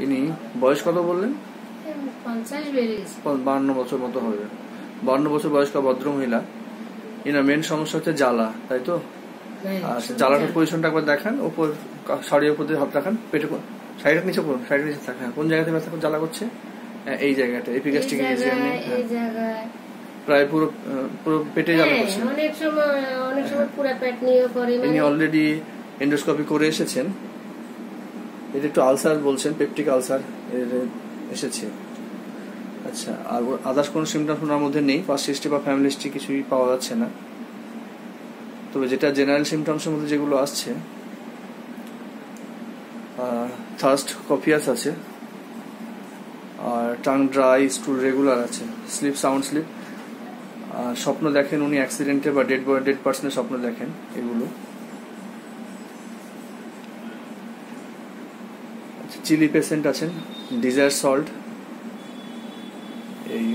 ইনি বয়স কত বললেন? 52 বছর মতো হবে। 52 বছর বয়স্ক ভদ্রমহিলা। ইনার মেন সমস্যা হচ্ছে জ্বালা, তাই তো? জ্বালাটার পজিশনটা একবার দেখান, উপর শরীরের উপর দিয়ে হাত রাখান, পেটে সাইডের নিচে করুন, সাইডের নিচে থাকেন। কোন জায়গাতে ব্যথা জ্বালা করছে? এই জায়গাটা, এপিগ্যাস্ট্রিক রিজিয়ন, প্রায় পুরো পুরো পেটে জ্বালা করছে। অনেক সময় পুরো পেট নিয়ে করে। ইনি অলরেডি এন্ডোস্কোপি করে এসেছেন। এটা একটু আলসার বলছেন, পেপটিক আলসার এসেছে। আচ্ছা, আর আদার্স কোন সিমটমস ওনার মধ্যে নেই, ফার্স্ট হিস্ট্রি বা ফ্যামিলি হিস্ট্রি কিছুই পাওয়া যাচ্ছে না। তবে যেটা জেনারেল সিমটমসের মধ্যে যেগুলো আসছে, থার্স্ট কপিয়াস আছে, আর টাং ড্রাই, স্টুল রেগুলার আছে, স্লিপ, সাউন্ড স্লিপ, স্বপ্ন দেখেন উনি অ্যাক্সিডেন্টে বা ডেড পার্সনের স্বপ্ন দেখেন, এগুলো। চিলি পেশেন্ট আছেন, ডিজায়ার সল্ট, এই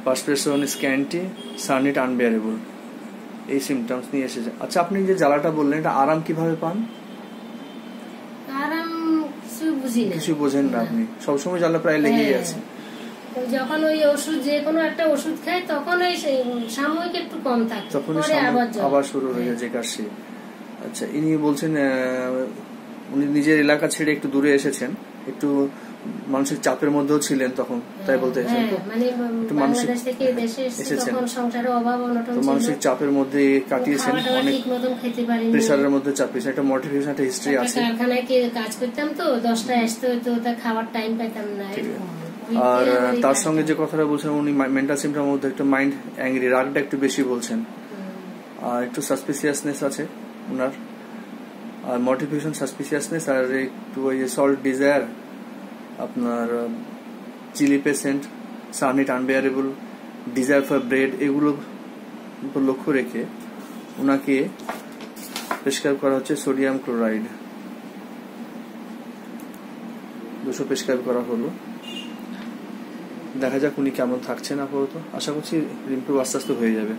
পার্সপিরেশন স্ক্যান্টি, সানইট আনবেয়ারেবল, এই সিমটমস নিয়ে এসেছে। আচ্ছা, আপনি যে জ্বালাটা বললেন, এটা আরাম কিভাবে পান? আরাম কিছু বোঝেন না আপনি, সবসময় জ্বালা প্রায় লেগেই আছে। যখন ওই ওষুধ, যে কোনো একটা ওষুধ খাই, তখন ওই সাময়িক একটু কম থাকে, তখন আবার শুরু হয়ে যায় যে কাশি। আচ্ছা, ইনি বলছেন উনি নিজের এলাকা ছেড়ে একটু দূরে এসেছেন, একটু মানসিক চাপের মধ্যেও ছিলেন তখন, তাই বলতে এসেছেন তো? এসেছেন তো মানসিক চাপের মধ্যে কাটিয়েছেন, অনেক প্রেশারের মধ্যে চাপিয়েছেন, একটা মোটিভেশন, একটা হিস্ট্রি আছে। কারখানায় কাজ করতাম তো, 10টায় আসতে হতো, খাওয়ার টাইম পেতাম না। আর তার সঙ্গে যে কথাটা বলছেন, উনি মেন্টাল সিমটমের মধ্যে একটা মাইন্ড অ্যাংরি, রাগটা একটু বেশি বলছেন, আর একটু সাসপিসিয়াসনেস আছে ওনার, আর মোটিভেশন, সাসপিসিয়াসনেস, আর একটু ওই সল্ট ডিজায়ার, আপনার চিলি পেশেন্ট, সানইট আনবেয়ারেবল, ডিজায়ার ফর ব্রেড, এগুলো লক্ষ্য রেখে ওনাকে প্রেসক্রাইব করা হচ্ছে সোডিয়াম ক্লোরাইড 200 প্রেসক্রাইব করা হলো। দেখা যাক উনি কেমন থাকছেন আপাতত। আশা করছি ইমপ্রুভ আস্তে আস্তে হয়ে যাবে।